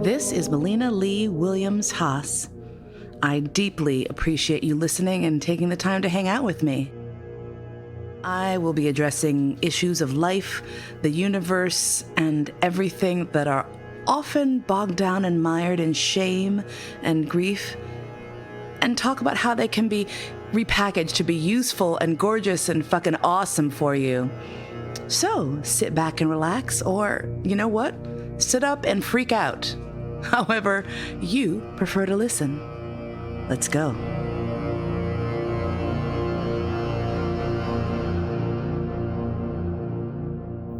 This is Melina Lee Williams-Haas. I deeply appreciate you listening and taking the time to hang out with me. I will be addressing issues of life, the universe, and everything that are often bogged down and mired in shame and grief, and talk about how they can be repackaged to be useful and gorgeous and fucking awesome for you. So sit back and relax, or you know what? Sit up and freak out. However you prefer to listen. Let's go.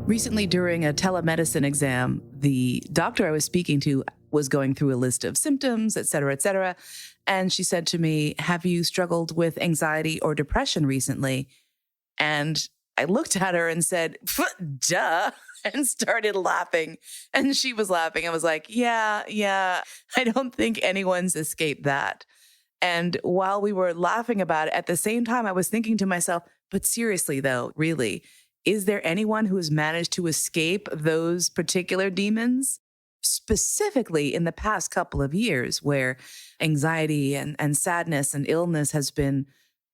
Recently, during a telemedicine exam, the doctor I was speaking to was going through a list of symptoms, et cetera, and she said to me, "Have you struggled with anxiety or depression recently?" And I looked at her and said, "Duh," and started laughing. And she was laughing. I was like, yeah, I don't think anyone's escaped that. And while we were laughing about it, at the same time, I was thinking to myself, but seriously though, really, is there anyone who has managed to escape those particular demons? Specifically in the past couple of years, where anxiety and sadness and illness has been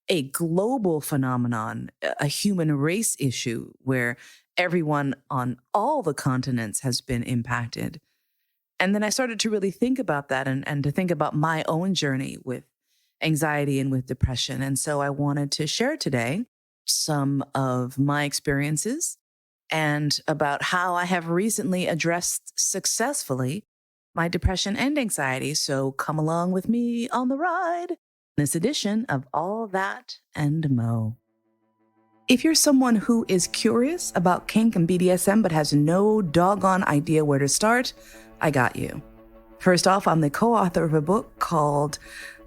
a global phenomenon, a human race issue where everyone on all the continents has been impacted. And then I started to really think about that and to think about my own journey with anxiety and with depression. And so I wanted to share today some of my experiences and about how I have recently addressed successfully my depression and anxiety. So come along with me on the ride in this edition of All That and Mo. If you're someone who is curious about kink and BDSM but has no doggone idea where to start, I got you. First off, I'm the co-author of a book called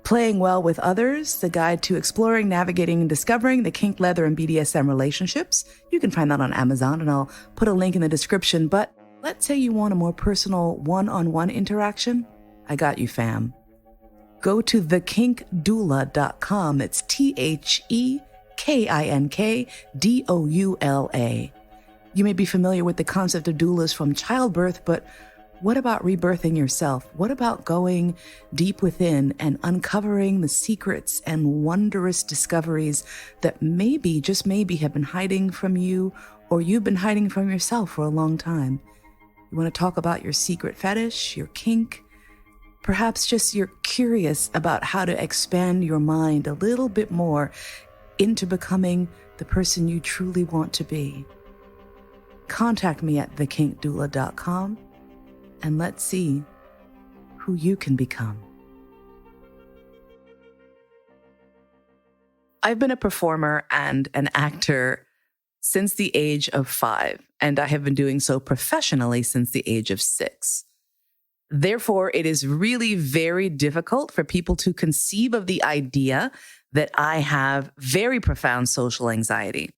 Playing Well with Others, the guide to exploring, navigating, and discovering the kink, leather, and BDSM relationships. You can find that on Amazon, and I'll put a link in the description. But let's say you want a more personal one-on-one interaction. I got you, fam. Go to thekinkdoula.com. It's TheKinkDoula. You may be familiar with the concept of doulas from childbirth, but what about rebirthing yourself? What about going deep within and uncovering the secrets and wondrous discoveries that maybe, just maybe, have been hiding from you, or you've been hiding from yourself for a long time? You want to talk about your secret fetish, your kink? Perhaps just you're curious about how to expand your mind a little bit more into becoming the person you truly want to be. Contact me at thekinkdoula.com and let's see who you can become. I've been a performer and an actor since the age of 5, and I have been doing so professionally since the age of 6. Therefore, it is really very difficult for people to conceive of the idea that I have very profound social anxiety.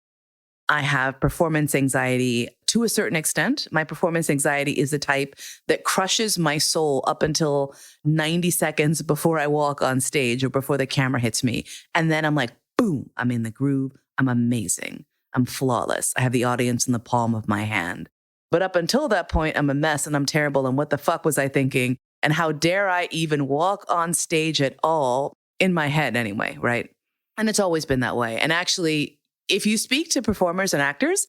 I have performance anxiety to a certain extent. My performance anxiety is the type that crushes my soul up until 90 seconds before I walk on stage or before the camera hits me. And then I'm like, boom, I'm in the groove. I'm amazing. I'm flawless. I have the audience in the palm of my hand. But up until that point, I'm a mess and I'm terrible. And what the fuck was I thinking? And how dare I even walk on stage at all, in my head anyway, right? And it's always been that way. And actually, if you speak to performers and actors,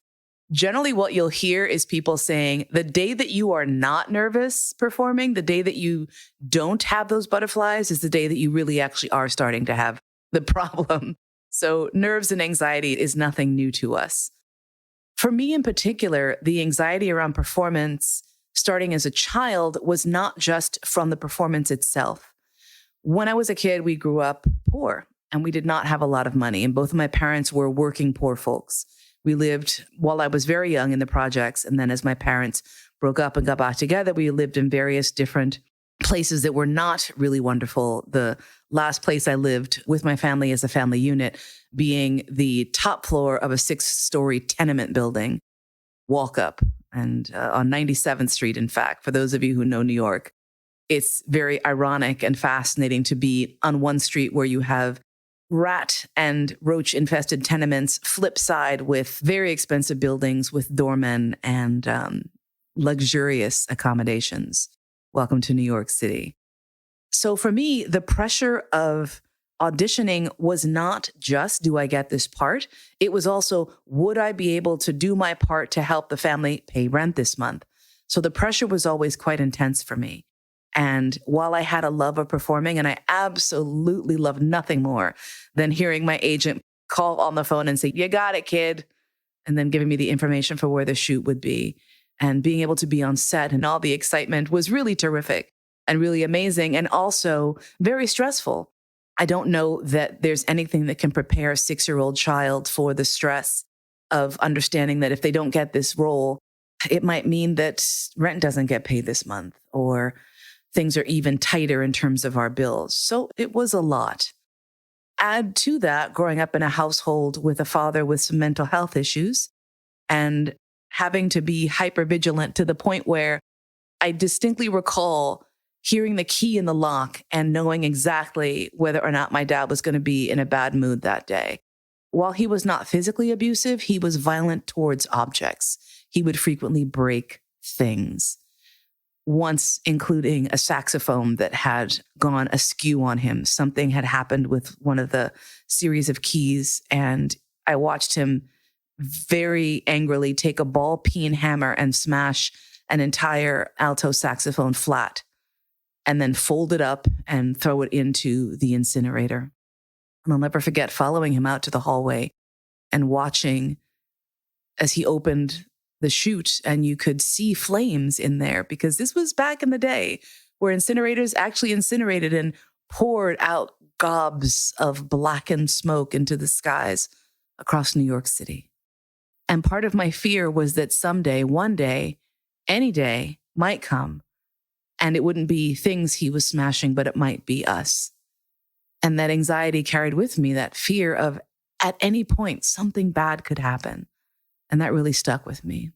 generally what you'll hear is people saying the day that you are not nervous performing, the day that you don't have those butterflies is the day that you really actually are starting to have the problem. So nerves and anxiety is nothing new to us. For me in particular, the anxiety around performance starting as a child was not just from the performance itself. When I was a kid, we grew up poor and we did not have a lot of money. And both of my parents were working poor folks. We lived, while I was very young, in the projects. And then as my parents broke up and got back together, we lived in various different places that were not really wonderful. The last place I lived with my family as a family unit being the top floor of a 6-story tenement building, walk up, and on 97th Street, in fact, for those of you who know New York. It's very ironic and fascinating to be on one street where you have rat and roach infested tenements, flip side with very expensive buildings with doormen and luxurious accommodations. welcome to New York City. So for me, the pressure of auditioning was not just, do I get this part? It was also, would I be able to do my part to help the family pay rent this month? So the pressure was always quite intense for me. And while I had a love of performing, and I absolutely love nothing more than hearing my agent call on the phone and say, "You got it, kid," and then giving me the information for where the shoot would be, and being able to be on set and all the excitement was really terrific and really amazing, and also very stressful. I don't know that there's anything that can prepare a 6-year-old child for the stress of understanding that if they don't get this role, it might mean that rent doesn't get paid this month, or things are even tighter in terms of our bills. So it was a lot. Add to that, growing up in a household with a father with some mental health issues and having to be hypervigilant to the point where I distinctly recall hearing the key in the lock and knowing exactly whether or not my dad was going to be in a bad mood that day. While he was not physically abusive, he was violent towards objects. He would frequently break things, once including a saxophone that had gone askew on him. Something had happened with one of the series of keys, and I watched him very angrily take a ball-peen hammer and smash an entire alto saxophone flat, and then fold it up and throw it into the incinerator. And I'll never forget following him out to the hallway and watching as he opened the chute, and you could see flames in there, because this was back in the day where incinerators actually incinerated and poured out gobs of blackened smoke into the skies across New York City. And part of my fear was that someday, one day, any day might come, and it wouldn't be things he was smashing, but it might be us. And that anxiety carried with me that fear of at any point something bad could happen. And that really stuck with me.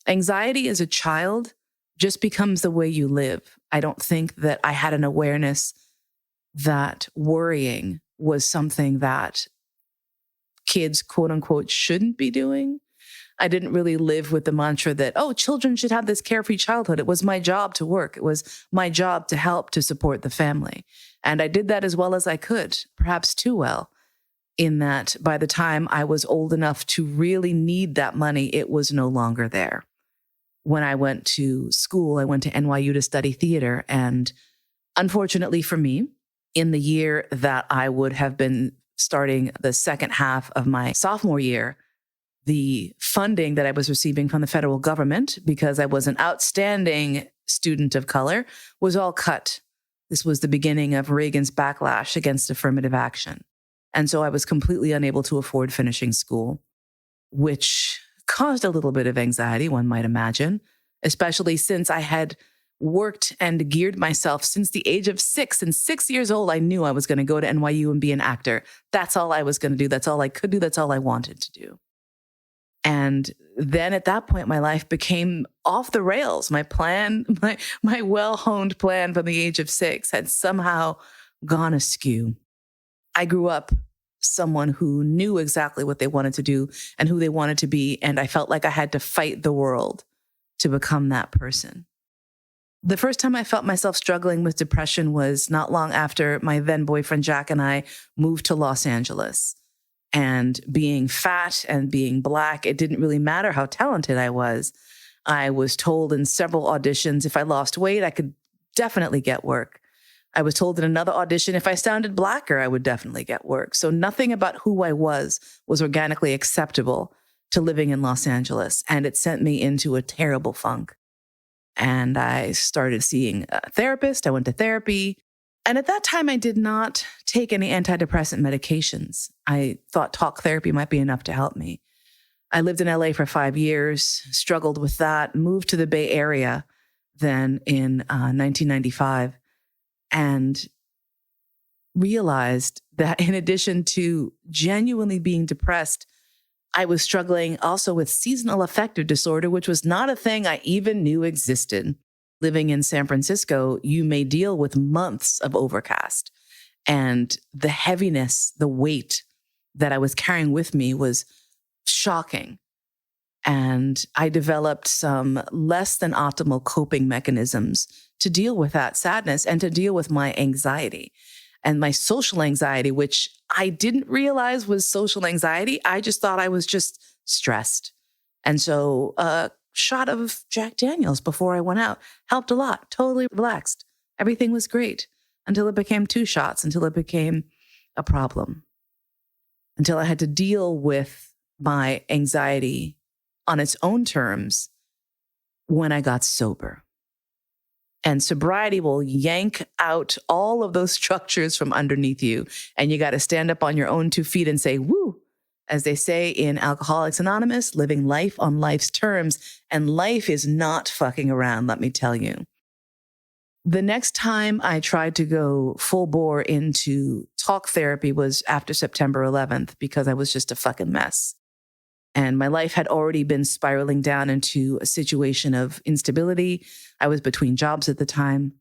Anxiety as a child just becomes the way you live. I don't think that I had an awareness that worrying was something that kids, quote unquote, shouldn't be doing. I didn't really live with the mantra that, oh, children should have this carefree childhood. It was my job to work. It was my job to help to support the family. And I did that as well as I could, perhaps too well, in that by the time I was old enough to really need that money, it was no longer there. When I went to school, I went to NYU to study theater. And unfortunately for me, in the year that I would have been starting the second half of my sophomore year, the funding that I was receiving from the federal government, because I was an outstanding student of color, was all cut. This was the beginning of Reagan's backlash against affirmative action. And so I was completely unable to afford finishing school, which caused a little bit of anxiety, one might imagine, especially since I had worked and geared myself since the age of 6. And 6 years old, I knew I was going to go to NYU and be an actor. That's all I was going to do. That's all I could do. That's all I wanted to do. And then at that point, my life became off the rails. My plan, my well-honed plan from the age of 6 had somehow gone askew. I grew up someone who knew exactly what they wanted to do and who they wanted to be, and I felt like I had to fight the world to become that person. The first time I felt myself struggling with depression was not long after my then boyfriend Jack and I moved to Los Angeles. And being fat and being Black, it didn't really matter how talented I was. I was told in several auditions, if I lost weight, I could definitely get work. I was told in another audition, if I sounded Blacker, I would definitely get work. So nothing about who I was organically acceptable to living in Los Angeles. And it sent me into a terrible funk. And I started seeing a therapist. I went to therapy. And at that time, I did not take any antidepressant medications. I thought talk therapy might be enough to help me. I lived in LA for 5 years, struggled with that, moved to the Bay Area then in 1995, and realized that in addition to genuinely being depressed, I was struggling also with seasonal affective disorder, which was not a thing I even knew existed. Living in San Francisco, you may deal with months of overcast. And the heaviness, the weight that I was carrying with me was shocking. And I developed some less than optimal coping mechanisms to deal with that sadness and to deal with my anxiety and my social anxiety, which I didn't realize was social anxiety. I just thought I was just stressed. And so a shot of Jack Daniels before I went out helped a lot. Totally relaxed. Everything was great until it became 2 shots, until it became a problem, until I had to deal with my anxiety on its own terms when I got sober. And sobriety will yank out all of those structures from underneath you. And you got to stand up on your own 2 feet and say, woo, as they say in Alcoholics Anonymous, living life on life's terms. And life is not fucking around, let me tell you. The next time I tried to go full bore into talk therapy was after September 11th, because I was just a fucking mess. And my life had already been spiraling down into a situation of instability. I was between jobs at the time,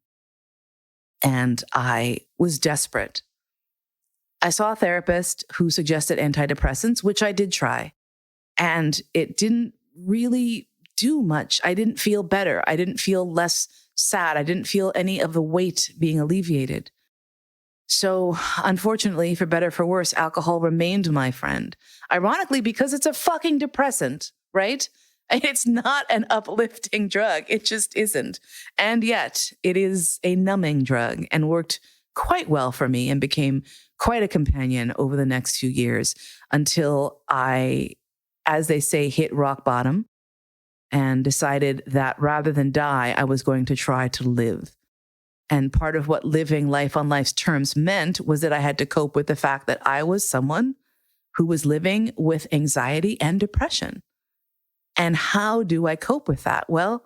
and I was desperate. I saw a therapist who suggested antidepressants, which I did try, and it didn't really do much. I didn't feel better. I didn't feel less sad. I didn't feel any of the weight being alleviated. So unfortunately, for better or for worse, alcohol remained my friend. Ironically, because it's a fucking depressant, right? It's not an uplifting drug. It just isn't. And yet it is a numbing drug and worked quite well for me and became quite a companion over the next few years until I, as they say, hit rock bottom and decided that rather than die, I was going to try to live. And part of what living life on life's terms meant was that I had to cope with the fact that I was someone who was living with anxiety and depression. And how do I cope with that? Well,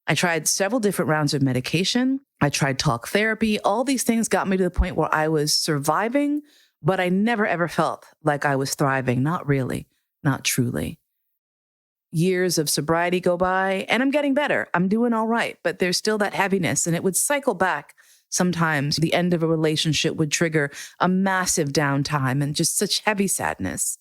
I tried several different rounds of medication. I tried talk therapy. All these things got me to the point where I was surviving, but I never ever felt like I was thriving. Not really, not truly. Years of sobriety go by and I'm getting better. I'm doing all right, but there's still that heaviness, and it would cycle back. Sometimes the end of a relationship would trigger a massive downtime and just such heavy sadness.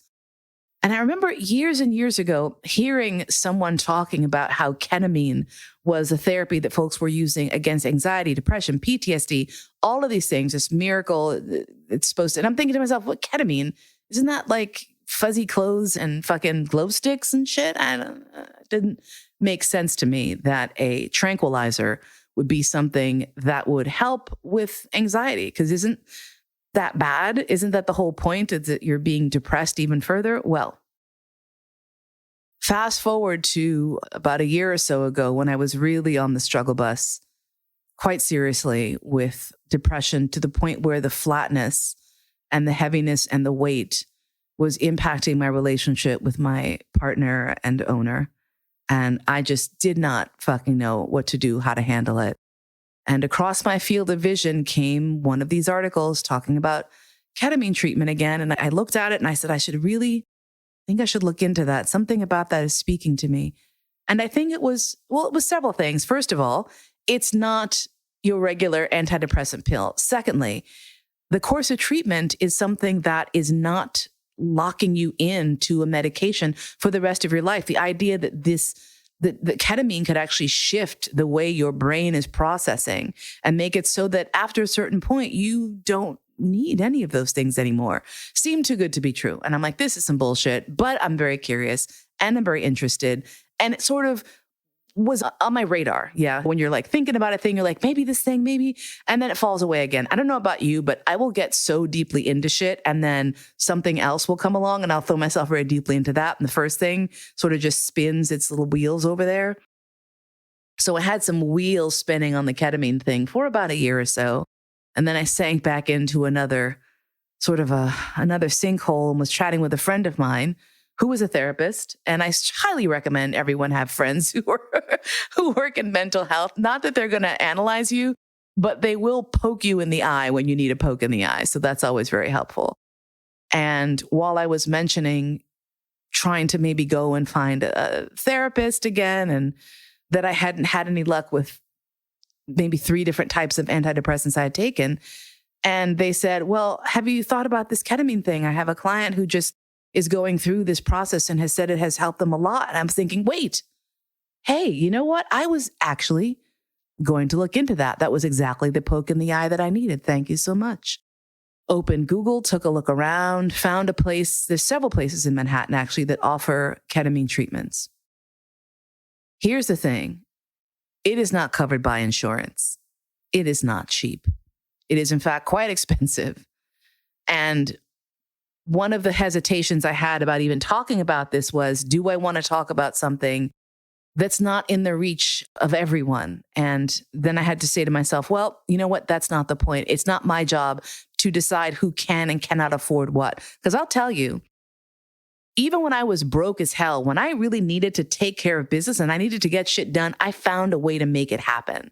And I remember years and years ago hearing someone talking about how ketamine was a therapy that folks were using against anxiety, depression, PTSD, all of these things, this miracle. It's supposed to, and I'm thinking to myself, what ketamine? Isn't that like fuzzy clothes and fucking glow sticks and shit? It didn't make sense to me that a tranquilizer would be something that would help with anxiety, because isn't that bad? Isn't that the whole point? Is that you're being depressed even further? Well, fast forward to about a year or so ago when I was really on the struggle bus, quite seriously with depression, to the point where the flatness and the heaviness and the weight was impacting my relationship with my partner and owner. And I just did not fucking know what to do, how to handle it. And across my field of vision came one of these articles talking about ketamine treatment again. And I looked at it and I said, I should look into that. Something about that is speaking to me. And I think it was several things. First of all, it's not your regular antidepressant pill. Secondly, the course of treatment is something that is not locking you into a medication for the rest of your life. The idea that the ketamine could actually shift the way your brain is processing and make it so that after a certain point, you don't need any of those things anymore seemed too good to be true. And I'm like, this is some bullshit, but I'm very curious and I'm very interested. And it sort of was on my radar. Yeah. When you're like thinking about a thing, you're like, maybe this thing, maybe. And then it falls away again. I don't know about you, but I will get so deeply into shit and then something else will come along and I'll throw myself very deeply into that. And the first thing sort of just spins its little wheels over there. So I had some wheels spinning on the ketamine thing for about a year or so. And then I sank back into another sinkhole and was chatting with a friend of mine who was a therapist. And I highly recommend everyone have friends who work in mental health. Not that they're going to analyze you, but they will poke you in the eye when you need a poke in the eye. So that's always very helpful. And while I was mentioning trying to maybe go and find a therapist again, and that I hadn't had any luck with maybe 3 different types of antidepressants I had taken. And they said, well, have you thought about this ketamine thing? I have a client who just is going through this process and has said it has helped them a lot. And I'm thinking, wait, hey, you know what? I was actually going to look into that. That was exactly the poke in the eye that I needed. Thank you so much. Opened Google, took a look around, found a place. There's several places in Manhattan actually that offer ketamine treatments. Here's the thing. It is not covered by insurance. It is not cheap. It is in fact quite expensive. And one of the hesitations I had about even talking about this was, do I want to talk about something that's not in the reach of everyone? And then I had to say to myself, well, you know what? That's not the point. It's not my job to decide who can and cannot afford what. Because I'll tell you, even when I was broke as hell, when I really needed to take care of business and I needed to get shit done, I found a way to make it happen.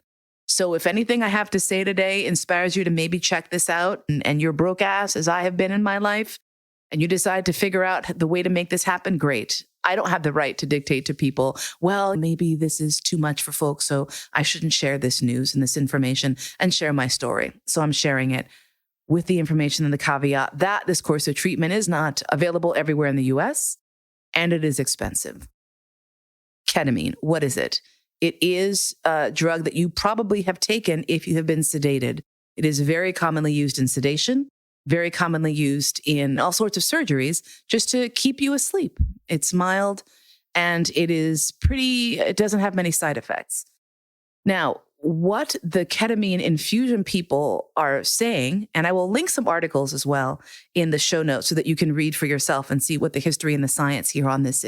So if anything I have to say today inspires you to maybe check this out, and you're broke ass as I have been in my life, and you decide to figure out the way to make this happen, great. I don't have the right to dictate to people, well, maybe this is too much for folks, so I shouldn't share this news and this information and share my story. So I'm sharing it with the information and the caveat that this course of treatment is not available everywhere in the US, and it is expensive. Ketamine, what is it? It is a drug that you probably have taken if you have been sedated. It is very commonly used in sedation, very commonly used in all sorts of surgeries just to keep you asleep. It's mild and it doesn't have many side effects. Now, what the ketamine infusion people are saying, and I will link some articles as well in the show notes so that you can read for yourself and see what the history and the science here on this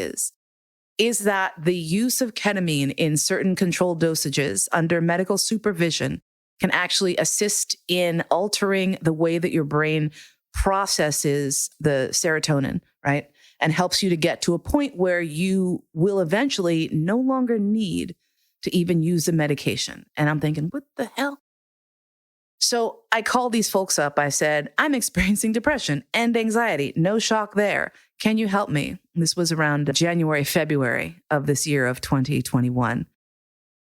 is that the use of ketamine in certain controlled dosages under medical supervision can actually assist in altering the way that your brain processes the serotonin, right? And helps you to get to a point where you will eventually no longer need to even use the medication. And I'm thinking, what the hell? So I called these folks up. I said, I'm experiencing depression and anxiety. No shock there. Can you help me? This was around January, February of this year of 2021.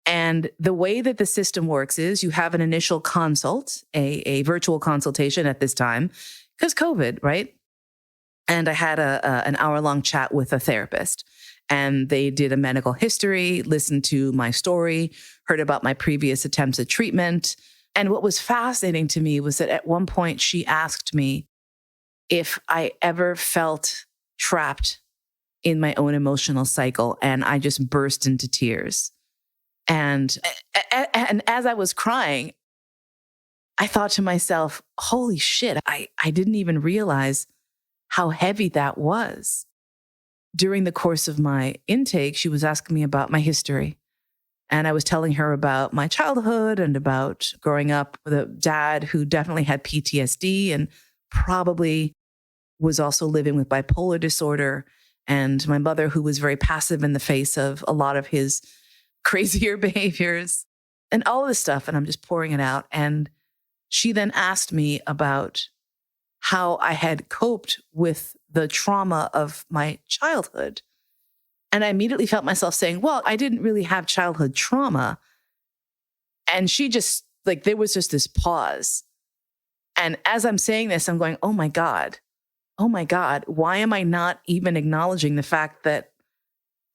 And the way that the system works is you have an initial consult, a virtual consultation at this time, because COVID, right? And I had an hour-long chat with a therapist. And they did a medical history, listened to my story, heard about my previous attempts at treatment. And what was fascinating to me was that at one point she asked me if I ever felt trapped in my own emotional cycle. And I just burst into tears. And as I was crying, I thought to myself, holy shit, I didn't even realize how heavy that was. During the course of my intake, she was asking me about my history. And I was telling her about my childhood and about growing up with a dad who definitely had PTSD and probably was also living with bipolar disorder, and my mother who was very passive in the face of a lot of his crazier behaviors and all this stuff. And I'm just pouring it out. And she then asked me about how I had coped with the trauma of my childhood. And I immediately felt myself saying, well, I didn't really have childhood trauma. And she just, there was just this pause. And as I'm saying this, I'm going, oh my God, why am I not even acknowledging the fact that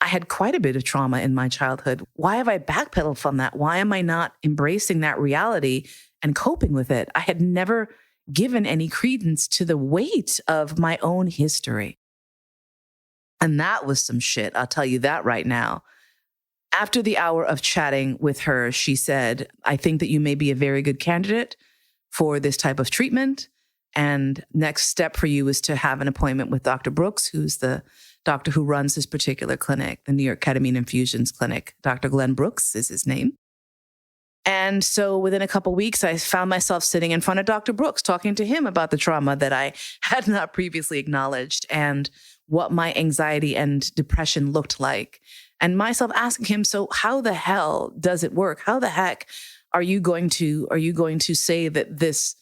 I had quite a bit of trauma in my childhood? Why have I backpedaled from that? Why am I not embracing that reality and coping with it? I had never given any credence to the weight of my own history. And that was some shit. I'll tell you that right now. After the hour of chatting with her, she said, I think that you may be a very good candidate for this type of treatment. And next step for you is to have an appointment with Dr. Brooks, who's the doctor who runs this particular clinic, the New York Ketamine Infusions Clinic. Dr. Glenn Brooks is his name. And so within a couple of weeks, I found myself sitting in front of Dr. Brooks, talking to him about the trauma that I had not previously acknowledged and what my anxiety and depression looked like. And myself asking him, so how the hell does it work? How the heck are you going to say that this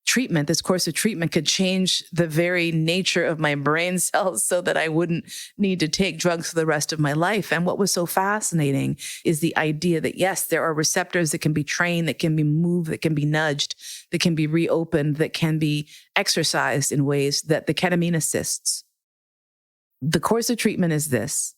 treatment, this course of treatment could change the very nature of my brain cells so that I wouldn't need to take drugs for the rest of my life? And what was so fascinating is the idea that, yes, there are receptors that can be trained, that can be moved, that can be nudged, that can be reopened, that can be exercised in ways that the ketamine assists. The course of treatment is this.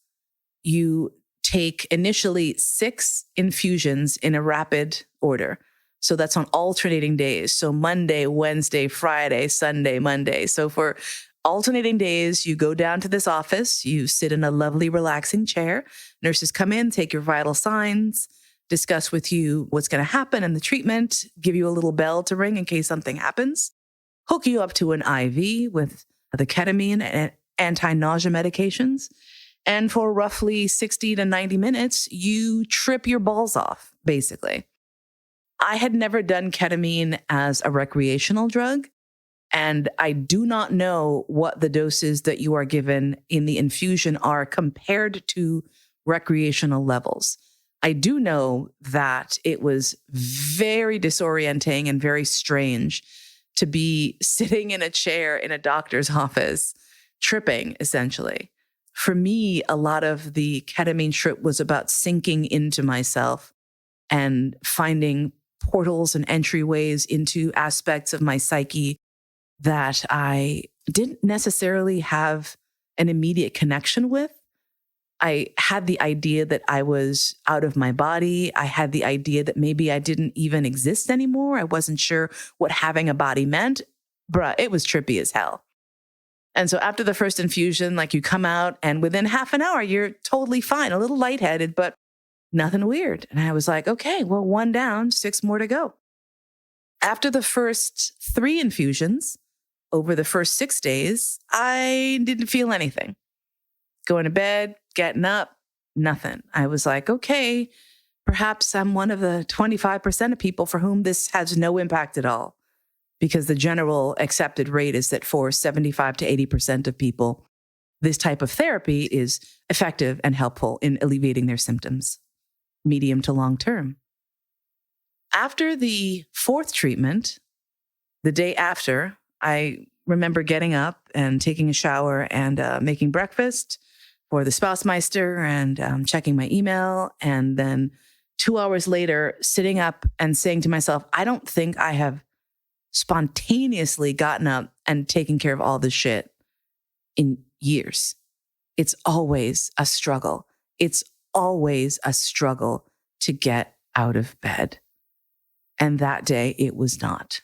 You take initially 6 infusions in a rapid order. So that's on alternating days. So Monday, Wednesday, Friday, Sunday, Monday. So for alternating days, you go down to this office, you sit in a lovely, relaxing chair. Nurses come in, take your vital signs, discuss with you what's going to happen in the treatment, give you a little bell to ring in case something happens, hook you up to an IV with the ketamine and anti-nausea medications. And for roughly 60 to 90 minutes, you trip your balls off, basically. I had never done ketamine as a recreational drug, and I do not know what the doses that you are given in the infusion are compared to recreational levels. I do know that it was very disorienting and very strange to be sitting in a chair in a doctor's office, tripping, essentially. For me, a lot of the ketamine trip was about sinking into myself and finding portals and entryways into aspects of my psyche that I didn't necessarily have an immediate connection with. I had the idea that I was out of my body. I had the idea that maybe I didn't even exist anymore. I wasn't sure what having a body meant. Bruh, it was trippy as hell. And so after the first infusion, like you come out and within half an hour, you're totally fine, a little lightheaded, but nothing weird. And I was like, okay, well, 1 down, 6 more to go. After the first 3 infusions, over the first 6 days, I didn't feel anything. Going to bed, getting up, nothing. I was like, okay, perhaps I'm one of the 25% of people for whom this has no impact at all. Because the general accepted rate is that for 75 to 80% of people, this type of therapy is effective and helpful in alleviating their symptoms, medium to long term. After the 4th treatment, the day after, I remember getting up and taking a shower and making breakfast for the Spouse-Meister and checking my email. And then 2 hours later, sitting up and saying to myself, I don't think I have spontaneously gotten up and taken care of all this shit in years. It's always a struggle. It's always a struggle to get out of bed. And that day it was not.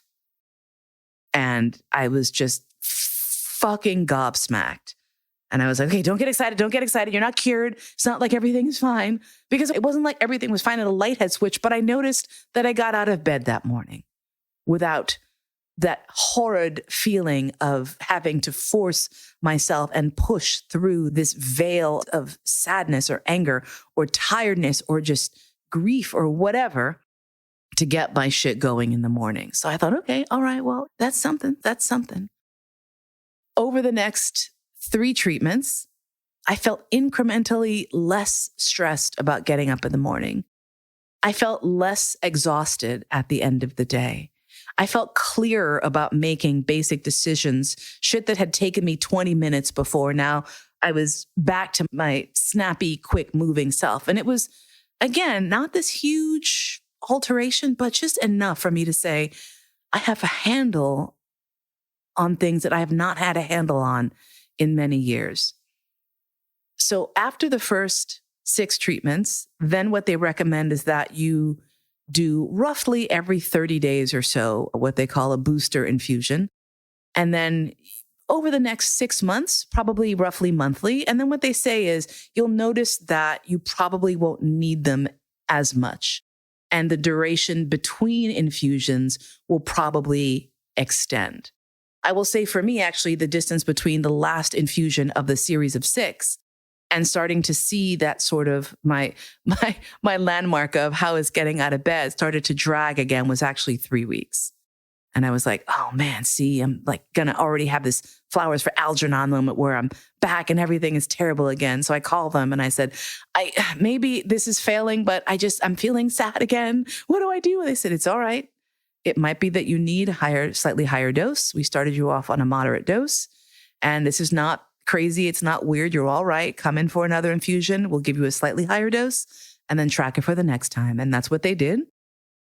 And I was just fucking gobsmacked. And I was like, okay, don't get excited. Don't get excited. You're not cured. It's not like everything's fine. Because it wasn't like everything was fine at a light had switched, but I noticed that I got out of bed that morning without that horrid feeling of having to force myself and push through this veil of sadness or anger or tiredness or just grief or whatever to get my shit going in the morning. So I thought, okay, all right, well, that's something. That's something. Over the next 3 treatments, I felt incrementally less stressed about getting up in the morning. I felt less exhausted at the end of the day. I felt clearer about making basic decisions, shit that had taken me 20 minutes before. Now I was back to my snappy, quick moving self. And it was, again, not this huge alteration, but just enough for me to say, I have a handle on things that I have not had a handle on in many years. So after the first 6 treatments, then what they recommend is that you do roughly every 30 days or so, what they call a booster infusion. And then over the next 6 months, probably roughly monthly. And then what they say is you'll notice that you probably won't need them as much. And the duration between infusions will probably extend. I will say for me, actually, the distance between the last infusion of the series of 6 and starting to see that sort of my landmark of how it's getting out of bed started to drag again was actually 3 weeks. And I was like, oh man, see, I'm like gonna already have this flowers for Algernon moment where I'm back and everything is terrible again. So I called them and I said, maybe this is failing, but I'm feeling sad again. What do I do? They said, it's all right. It might be that you need a slightly higher dose. We started you off on a moderate dose. And this is not crazy. It's not weird. You're all right. Come in for another infusion. We'll give you a slightly higher dose and then track it for the next time. And that's what they did.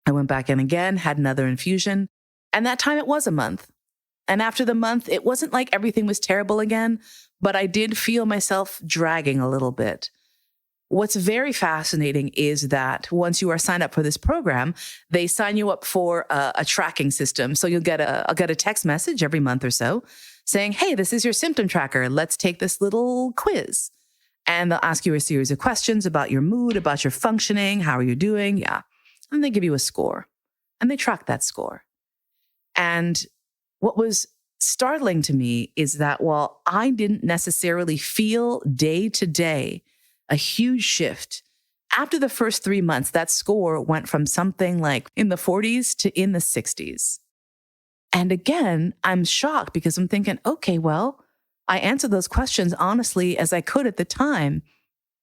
I went back in again, had another infusion. And that time it was a month. And after the month, it wasn't like everything was terrible again, but I did feel myself dragging a little bit. What's very fascinating is that once you are signed up for this program, they sign you up for a tracking system. So I'll get a text message every month or so saying, hey, this is your symptom tracker. Let's take this little quiz. And they'll ask you a series of questions about your mood, about your functioning, how are you doing? Yeah. And they give you a score and they track that score. And what was startling to me is that while I didn't necessarily feel day to day a huge shift, after the first 3 months, that score went from something like in the 40s to in the 60s. And again, I'm shocked because I'm thinking, okay, well, I answered those questions honestly as I could at the time.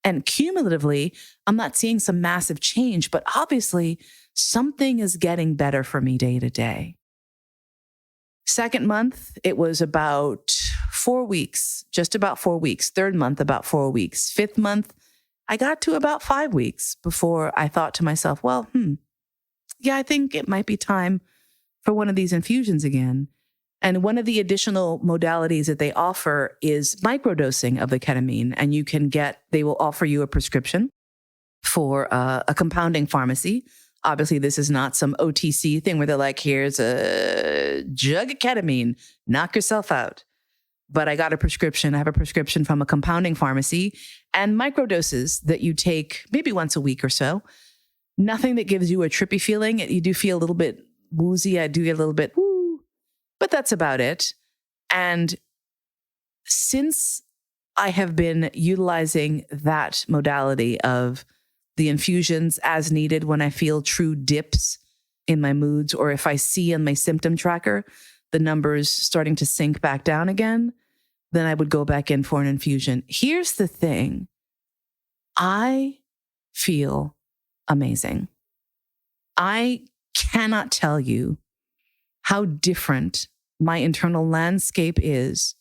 And cumulatively, I'm not seeing some massive change, but obviously something is getting better for me day to day. Second month, it was about 4 weeks, just about 4 weeks. Third month, about 4 weeks. Fifth month, I got to about 5 weeks before I thought to myself, well, yeah, I think it might be time for one of these infusions again. And one of the additional modalities that they offer is microdosing of the ketamine. And they will offer you a prescription for a compounding pharmacy. Obviously, this is not some OTC thing where they're like, here's a jug of ketamine, knock yourself out. But I got a prescription. I have a prescription from a compounding pharmacy and microdoses that you take maybe once a week or so. Nothing that gives you a trippy feeling. You do feel a little bit woozy. I do get a little bit woo, but that's about it. And since I have been utilizing that modality of the infusions as needed when I feel true dips in my moods, or if I see on my symptom tracker the numbers starting to sink back down again, then I would go back in for an infusion. Here's the thing. I feel amazing. I cannot tell you how different my internal landscape is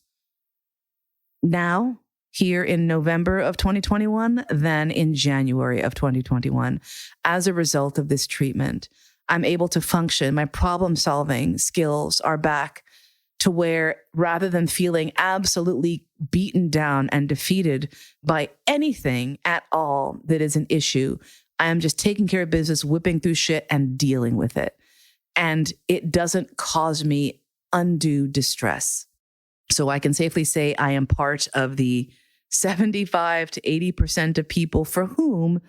now, here in November of 2021, than in January of 2021. As a result of this treatment, I'm able to function. My problem-solving skills are back to where, rather than feeling absolutely beaten down and defeated by anything at all that is an issue, I am just taking care of business, whipping through shit and dealing with it. And it doesn't cause me undue distress. So I can safely say I am part of the 75 to 80% of people for whom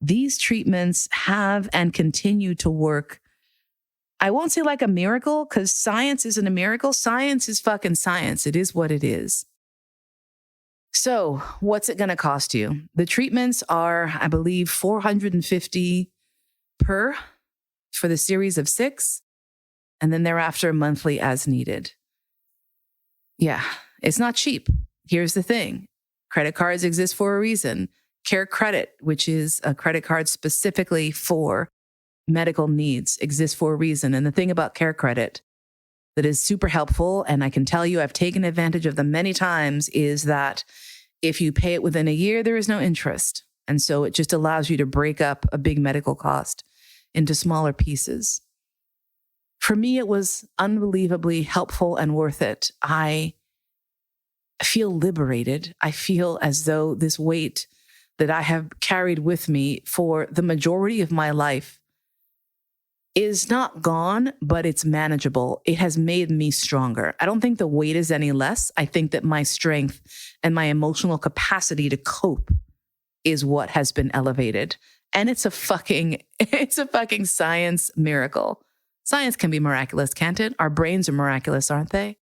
these treatments have and continue to work. I won't say like a miracle, because science isn't a miracle. Science is fucking science. It is what it is. So what's it going to cost you? The treatments are, I believe, $450 per for the series of 6, and then thereafter monthly as needed. Yeah, it's not cheap. Here's the thing. Credit cards exist for a reason. Care Credit, which is a credit card specifically for medical needs, exists for a reason. And the thing about Care Credit that is super helpful, and I can tell you I've taken advantage of them many times, is that if you pay it within a year, there is no interest. And so it just allows you to break up a big medical cost into smaller pieces. For me, it was unbelievably helpful and worth it. I feel liberated. I feel as though this weight that I have carried with me for the majority of my life is not gone, but it's manageable. It has made me stronger. I don't think the weight is any less. I think that my strength and my emotional capacity to cope is what has been elevated. And it's a fucking science miracle. Science can be miraculous, can't it? Our brains are miraculous, aren't they?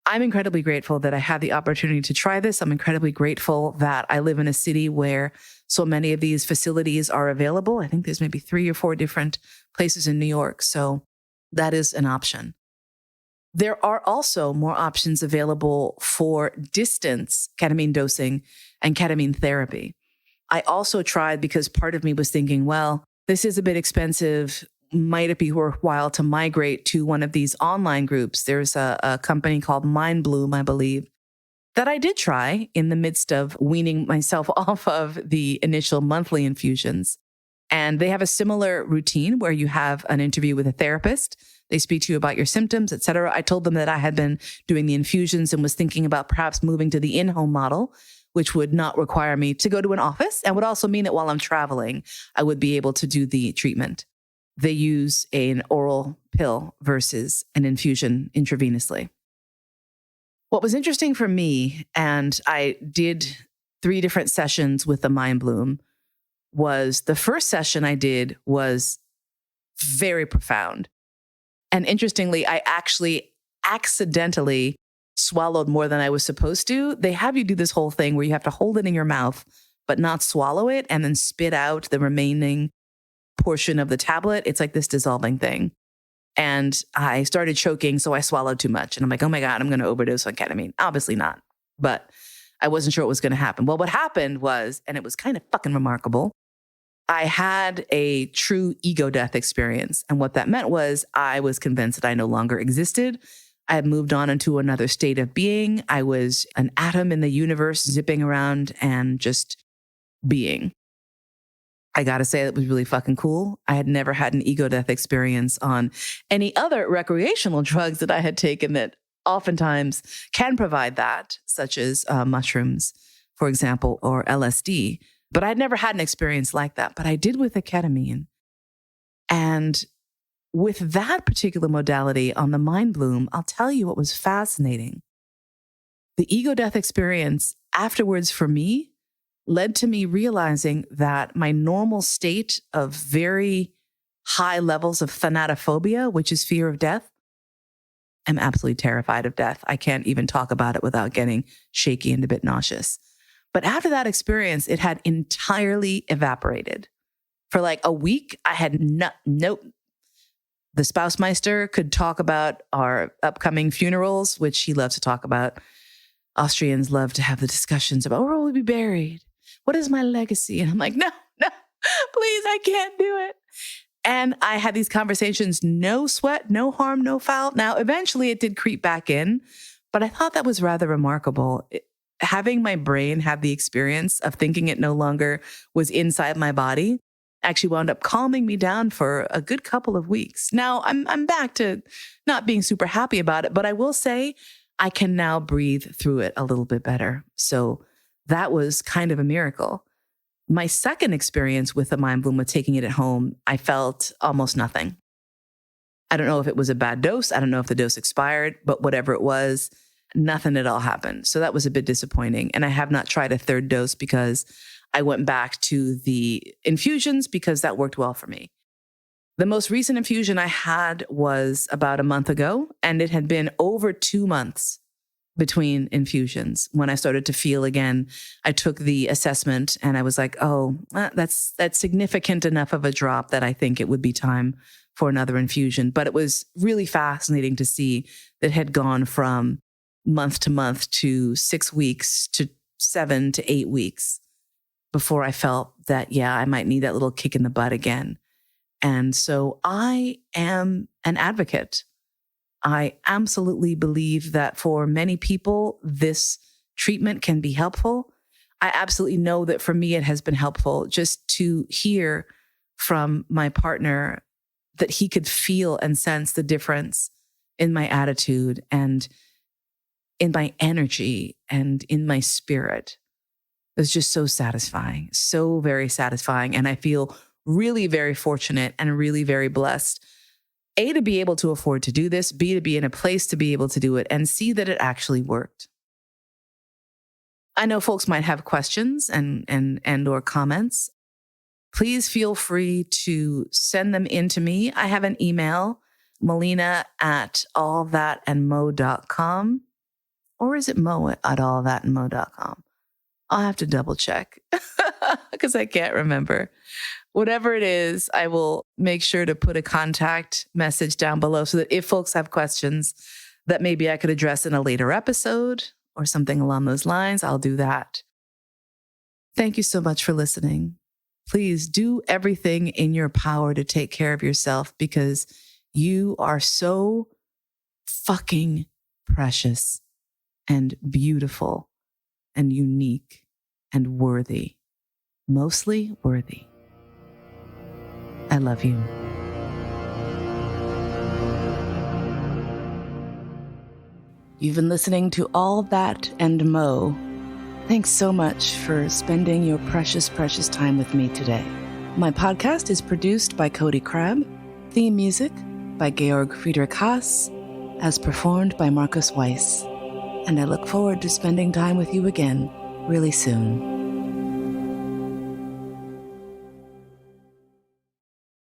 I'm incredibly grateful that I had the opportunity to try this. I'm incredibly grateful that I live in a city where so many of these facilities are available. I think there's maybe 3 or 4 different places in New York. So that is an option. There are also more options available for distance ketamine dosing and ketamine therapy. I also tried, because part of me was thinking, well, this is a bit expensive. Might it be worthwhile to migrate to one of these online groups? There's a company called Mind Bloom, I believe, that I did try in the midst of weaning myself off of the initial monthly infusions. And they have a similar routine where you have an interview with a therapist. They speak to you about your symptoms, et cetera. I told them that I had been doing the infusions and was thinking about perhaps moving to the in-home model, which would not require me to go to an office and would also mean that while I'm traveling, I would be able to do the treatment. They use an oral pill versus an infusion intravenously. What was interesting for me, and I did 3 different sessions with the Mind Bloom, was the first session I did was very profound. And interestingly, I actually accidentally swallowed more than I was supposed to. They have you do this whole thing where you have to hold it in your mouth, but not swallow it and then spit out the remaining portion of the tablet. It's like this dissolving thing. And I started choking, so I swallowed too much. And I'm like, oh my God, I'm going to overdose on ketamine. Obviously not. But I wasn't sure what was going to happen. Well, what happened was, and it was kind of fucking remarkable, I had a true ego death experience. And what that meant was I was convinced that I no longer existed. I had moved on into another state of being. I was an atom in the universe zipping around and just being. I got to say, that was really fucking cool. I had never had an ego death experience on any other recreational drugs that I had taken that oftentimes can provide that, such as mushrooms, for example, or LSD. But I'd never had an experience like that. But I did with the ketamine. And with that particular modality on the Mind Bloom, I'll tell you what was fascinating. The ego death experience afterwards for me led to me realizing that my normal state of very high levels of thanatophobia, which is fear of death, I'm absolutely terrified of death. I can't even talk about it without getting shaky and a bit nauseous. But after that experience, it had entirely evaporated. For like a week, I had nope. The Spouse-meister could talk about our upcoming funerals, which he loves to talk about. Austrians love to have the discussions about where will we be buried? What is my legacy? And I'm like, no, please, I can't do it. And I had these conversations, no sweat, no harm, no foul. Now, eventually it did creep back in, but I thought that was rather remarkable. Having my brain have the experience of thinking it no longer was inside my body actually wound up calming me down for a good couple of weeks. Now, I'm back to not being super happy about it, but I will say I can now breathe through it a little bit better. So that was kind of a miracle. My second experience with the Mind Bloom, with taking it at home, I felt almost nothing. I don't know if it was a bad dose. I don't know if the dose expired, but whatever it was, nothing at all happened. So that was a bit disappointing. And I have not tried a third dose because I went back to the infusions because that worked well for me. The most recent infusion I had was about a month ago, and it had been over 2 months between infusions. When I started to feel again, I took the assessment and I was like, oh, that's significant enough of a drop that I think it would be time for another infusion. But it was really fascinating to see that it had gone from month to month to 6 weeks to 7 to 8 weeks before I felt that, yeah, I might need that little kick in the butt again. And so I am an advocate. I absolutely believe that for many people, this treatment can be helpful. I absolutely know that for me, it has been helpful just to hear from my partner that he could feel and sense the difference in my attitude and in my energy and in my spirit. It was just so satisfying, so very satisfying. And I feel really very fortunate and really very blessed, A, to be able to afford to do this, B, to be in a place to be able to do it, and C, that it actually worked. I know folks might have questions and or comments. Please feel free to send them in to me. I have an email, melina@allthatandmo.com. Or is it mo@allthatandmo.com? I'll have to double check because I can't remember. Whatever it is, I will make sure to put a contact message down below so that if folks have questions that maybe I could address in a later episode or something along those lines, I'll do that. Thank you so much for listening. Please do everything in your power to take care of yourself because you are so fucking precious and beautiful and unique and worthy, mostly worthy. I love you. You've been listening to All That and Mo. Thanks so much for spending your precious, precious time with me today. My podcast is produced by Cody Crabb. Theme music by Georg Friedrich Haas, as performed by Marcus Weiss. And I look forward to spending time with you again really soon.